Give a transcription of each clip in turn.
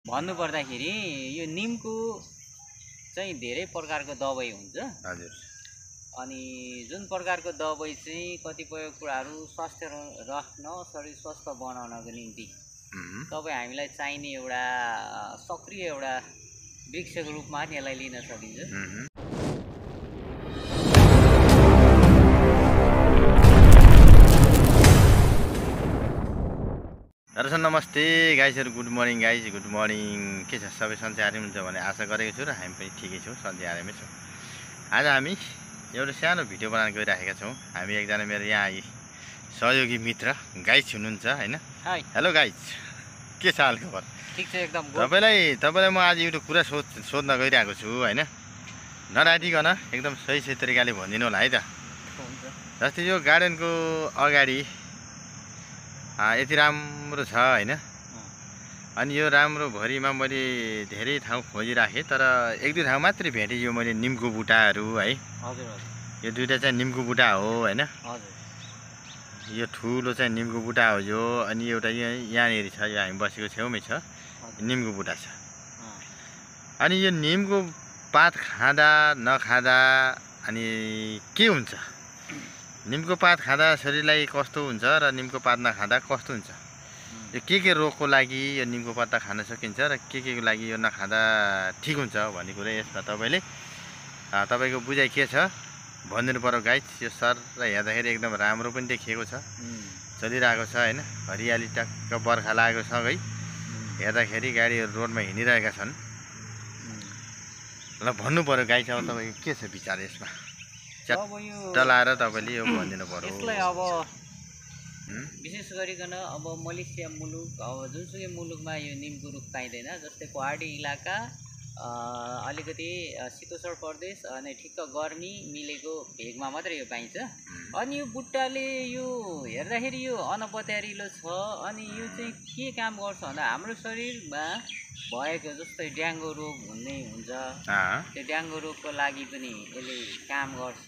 भन्नुपर्दाखेरि यो निमको चाहिँ धेरै प्रकारको दबाई हुन्छ। हजुर। अनि जुन प्रकारको दबाई चाहिँ कतिपय कुराहरू स्वास्थ्य राख्न शरीर स्वस्थ बनाउनको निम्ति तपाईँ हामीलाई चाहिने एउटा सक्रिय एउटा वृक्षको रूपमा नि यसलाई लिन सकिन्छ। दर्शक नमस्ते गाइजहरू, good morning guys, good morning. के छ, सबै सन्चै आरामै हुन्छ भन्ने आशा गरेको छु र हामी पनि ठिकै छौँ, सन्चै आरामै छौँ। आज हामी एउटा सानो भिडियो बनाएर गइराखेका छौँ। हामी एकजना मेरो यहाँ सहयोगी मित्र गाइज हुनुहुन्छ होइन। हेलो गाइज, के छ हालखबर? ठिक छ एकदम। तपाईँलाई म आज एउटा कुरा सोध्न गइरहेको छु होइन। नराटिकन एकदम सही तरिकाले भनिदिनु होला है त। जस्तै यो गार्डनको अगाडि यति राम्रो छ होइन। अनि यो राम्रो भरिमा मैले धेरै ठाउँ खोजिराखेँ, तर एक दुई ठाउँ मात्रै भेटेँ यो मैले निमको बुट्टाहरू है। यो दुईवटा चाहिँ निमको बुट्टा हो होइन। यो ठुलो चाहिँ निमको बुट्टा हो यो। अनि एउटा यहाँनिर छ, यो हामी बसेको छेउमै छ, निमको बुट्टा छ। अनि यो निमको पात खाँदा नखाँदा अनि के हुन्छ? निमको पात खाँदा शरीरलाई कस्तो हुन्छ र निमको पात नखाँदा कस्तो हुन्छ? यो के रोगको लागि यो निमको पत्ता खान सकिन्छ र के को लागि यो नखाँदा ठिक हुन्छ भन्ने कुरा यसमा तपाईँको बुझाइ के छ भनिदिनु पर्यो गाइज। यो सर र हेर्दाखेरि एकदम राम्रो पनि देखिएको छ, चलिरहेको छ होइन। हरियाली टक्क बर्खा लागेको सँगै हेर्दाखेरि गाडीहरू रोडमा हिँडिरहेका छन्। ल भन्नु पर्यो गाइज, अब तपाईँको के छ विचार यसमा? चलाएर तपाईँले यो भनिदिनु पर्यो। यसलाई अब विशेष गरिकन अब मलेसिया मुलुक, अब जुनसुकै मुलुकमा यो निमको रुख पाइँदैन। जस्तै पहाडी इलाका, अलिकति शीतोष्ण प्रदेश अनि ठिक्क गर्मी मिलेको भेगमा मात्रै यो पाइन्छ। अनि यो बुट्टाले यो हेर्दाखेरि यो अनपत्यारिलो छ। अनि यो चाहिँ के काम गर्छ भन्दा हाम्रो शरीरमा भएको जस्तै ड्याङ्गो रोग भन्ने हुन्छ, त्यो ड्याङ्गो रोगको लागि पनि यसले काम गर्छ।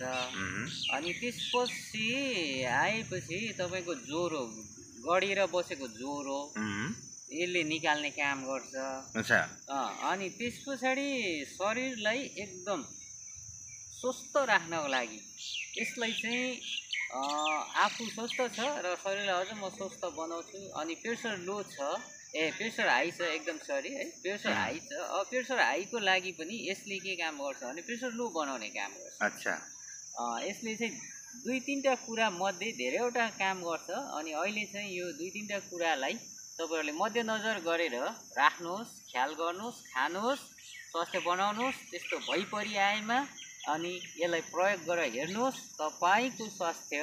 अनि त्यसपछि आएपछि तपाईँको ज्वरो, गढेर बसेको ज्वरो यसले निकाल्ने काम गर्छ। अनि त्यस पछाडि शरीरलाई एकदम स्वस्थ राख्नको लागि यसलाई चाहिँ आफू स्वस्थ छ र शरीरलाई अझ म स्वस्थ बनाउँछु। अनि प्रेसर लो छ, प्रेसर हाई छ, एकदम सरी है, प्रेसर हाई छ। प्रेसर हाईको लागि पनि यसले के काम गर्छ भने प्रेसर लो बनाउने काम गर्छ। अच्छा, यसले चाहिँ दुई तिनवटा कुरा मध्ये धेरैवटा काम गर्छ। अनि अहिले चाहिँ यो दुई तिनवटा कुरालाई तपाईँहरूले मध्यनजर गरेर राख्नुहोस्, ख्याल गर्नुहोस्, खानुहोस्, स्वास्थ्य बनाउनुहोस्। त्यस्तो भइपरिआएमा अनि यसलाई प्रयोग गरेर हेर्नुहोस्, तपाईँको स्वास्थ्य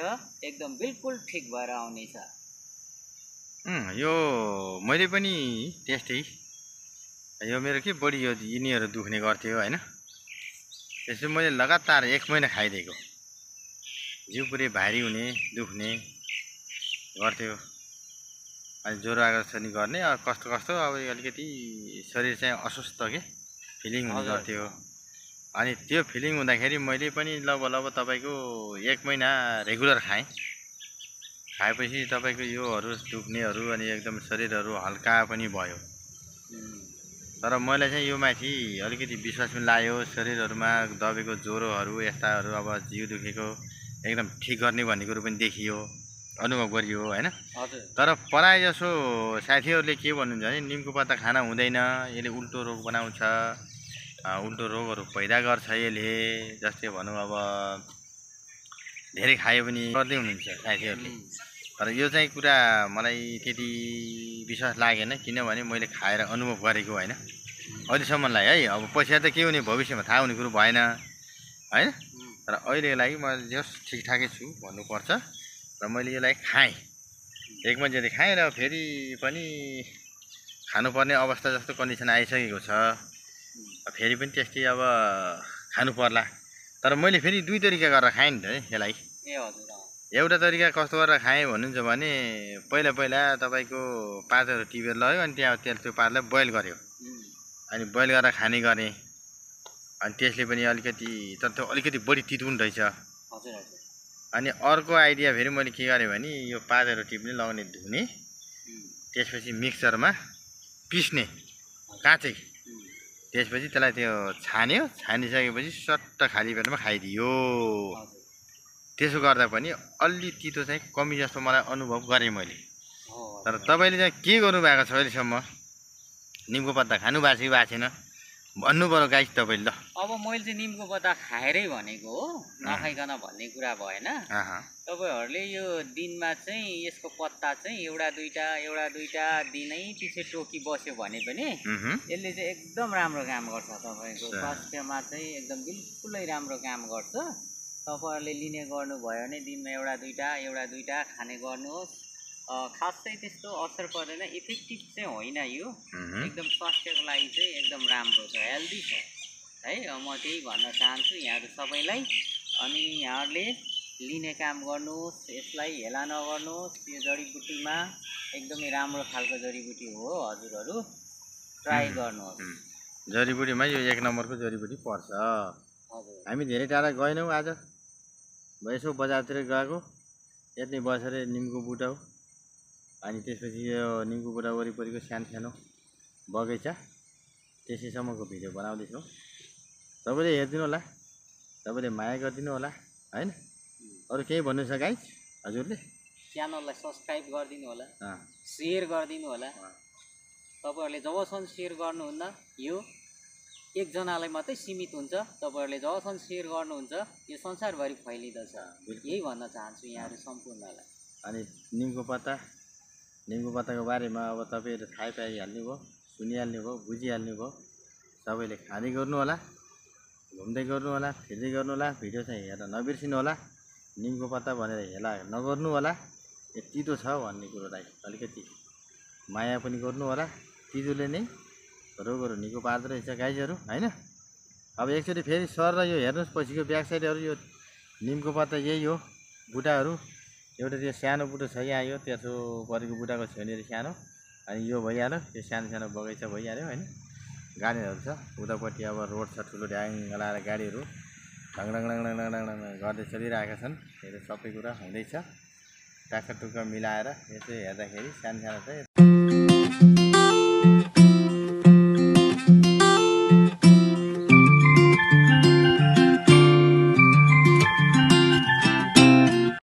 एकदम बिल्कुल ठिक भएर आउनेछ। यो मैले पनि त्यस्तै, यो मेरो के बढी यो यिनीहरू दुख्ने गर्थ्यो होइन। त्यसो मैले लगातार 1 महिना खाइदिएको, जिउ पुरै भारी हुने, दुख्ने गर्थ्यो। अनि ज्वरो आएको छ नि गर्ने, कस्तो अब अलिकति शरीर चाहिँ अस्वस्थ के फिलिङ हुने गर्थ्यो। अनि त्यो फिलिङ हुँदाखेरि मैले पनि लगभग तपाईँको 1 महिना रेगुलर खाएँ। खाएपछि तपाईँको योहरू दुख्नेहरू अनि एकदम शरीरहरू हल्का पनि भयो। तर मलाई चाहिँ यो माथि अलिकति विश्वास पनि लाग्यो। शरीरहरूमा दबेको ज्वरोहरू यस्ताहरू, अब जिउ दुखेको एकदम ठिक गर्ने भन्ने कुरो पनि देखियो, अनुभव गरियो होइन। तर प्रायः जसो साथीहरूले के भन्नुहुन्छ भने निमको पत्ता खाना हुँदैन, यसले उल्टो रोग बनाउँछ, उल्टो रोगहरू पैदा गर्छ यसले। जस्तै भनौँ अब धेरै खायो भने गर्दै हुनुहुन्छ साथीहरूले। तर यो चाहिँ कुरा मलाई त्यति विश्वास लागेन, किनभने मैले खाएर अनुभव गरेको होइन अहिलेसम्मलाई है। अब पछि त के हुने भविष्यमा थाहा हुने कुरो भएन होइन। तर अहिलेको लागि म जस ठिकठाकै छु भन्नुपर्छ। र मैले यसलाई खाएँ, 1 महिना जति खाएँ र फेरि पनि खानुपर्ने अवस्था जस्तो कन्डिसन आइसकेको छ। फेरि पनि त्यस्तै अब खानु पर्ला। तर मैले फेरि 2 तरिका गरेर खाएँ नि त यसलाई। एउटा तरिका कस्तो गरेर खाएँ भन्नुहुन्छ भने पहिला तपाईँको पातहरू टिपेर लग्यो, अनि त्यहाँ त्यो पातलाई बोइल गर्यो, अनि बोइल गरेर खाने गरेँ। अनि त्यसले पनि अलिकति, तर त्यो अलिकति बढी तितो पनि रहेछ। अनि अर्को आइडिया फेरि मैले के गरेँ भने यो पातहरू टिप्ने, लगाउने, धुने, त्यसपछि मिक्सरमा पिस्ने काँचै। त्यसपछि त्यसलाई त्यो छान्यो, छानिसकेपछि सट्ट खाली पेटमा खाइदियो। हजुर त्यसो गर्दा पनि अलि तितो चाहिँ कमी जस्तो मलाई अनुभव गरेँ मैले। हो तर तपाईँले चाहिँ के गर्नुभएको छ अहिलेसम्म? निमको पत्ता खानु भएको छ कि भएको छैन भन्नु पऱ्यो गाइस तपाईँले। ल अब मैले चाहिँ निमको पत्ता खाएरै भनेको हो, नखाइकन भन्ने कुरा भएन। तपाईँहरूले यो दिनमा चाहिँ यसको पत्ता चाहिँ एउटा दुईटा दिनै पछि टोकी बस्यो भने पनि यसले चाहिँ एकदम राम्रो काम गर्छ। तपाईँको स्वास्थ्यमा चाहिँ एकदम बिल्कुलै राम्रो काम गर्छ। तपाईँहरूले लिने गर्नुभयो भने दिनमा एउटा दुईटा खाने गर्नुहोस्। खासै त्यस्तो असर पर्दैन, इफेक्टिभ चाहिँ होइन यो, एकदम स्वास्थ्यको लागि चाहिँ एकदम राम्रो छ, हेल्दी छ है। म त्यही भन्न चाहन्छु यहाँहरू सबैलाई। अनि यहाँहरूले लिने काम गर्नुहोस्, यसलाई हेला नगर्नुहोस्। यो जडीबुटीमा एकदमै राम्रो खालको जडीबुटी हो, हजुरहरू ट्राई गर्नुहोस्। जडीबुटीमा यो 1 नम्बरको जडीबुटी पर्छ। हजुर हामी धेरै टाढा गएनौँ आज, यसो बजारतिर गएको, यति बसेर निमको बुटा हो। अनि त्यसपछि यो निमको बुटा वरिपरिको सानो बगैँचा त्यसैसम्मको भिडियो बनाउँदैछौँ। तपाईँले हेरिदिनु होला, तपाईँले माया गरिदिनु होला होइन। अरू केही भन्नु छ गाइस हजुरले? च्यानललाई सब्सक्राइब गरिदिनु होला, सेयर गरिदिनु होला। तपाईँहरूले जबसम्म सेयर गर्नुहुन्न यो एकजनालाई मात्रै सीमित हुन्छ। तपाईँहरूले जबसम्म सेयर गर्नुहुन्छ यो संसारभरि फैलिँदछ, यही भन्न चाहन्छु यहाँहरू सम्पूर्णलाई। अनि निमको पत्ताको बारेमा अब तपाईँहरू थाहै पाइहाल्नु भयो, सुनिहाल्नु भयो, बुझिहाल्नु भयो। सबैले खाँदै गर्नु होला, घुम्दै गर्नु होला, फिर्दै गर्नु होला। भिडियो चाहिँ हेर्न नबिर्सिनु होला। निमको पत्ता भनेर हेला नगर्नु होला। यो तितो छ भन्ने कुरोलाई अलिकति माया पनि गर्नु होला। तितोले नै रोगहरू निको पार्दो रहेछ गाइजहरू होइन। अब एकचोटि फेरि सर र यो हेर्नुहोस् पछिको ब्याक साइडहरू, यो निमको पत्ता यही हो बुटाहरू। एउटा त्यो सानो बुटो छ यहाँ, यो त्यसो परेको बुटाको छेउनेर सानो, अनि यो भइहाल्यो, त्यो सानो बगैँचा भइहाल्यो होइन। गाडीहरू छ उतापट्टि, अब रोड छ ठुलो ड्याङ लाएर गाडीहरू ढङडङ गर्दै चलिरहेका छन्। यो सबै कुरा हुँदैछ, टाक्का टुक्का मिलाएर यसो हेर्दाखेरि सानो छ।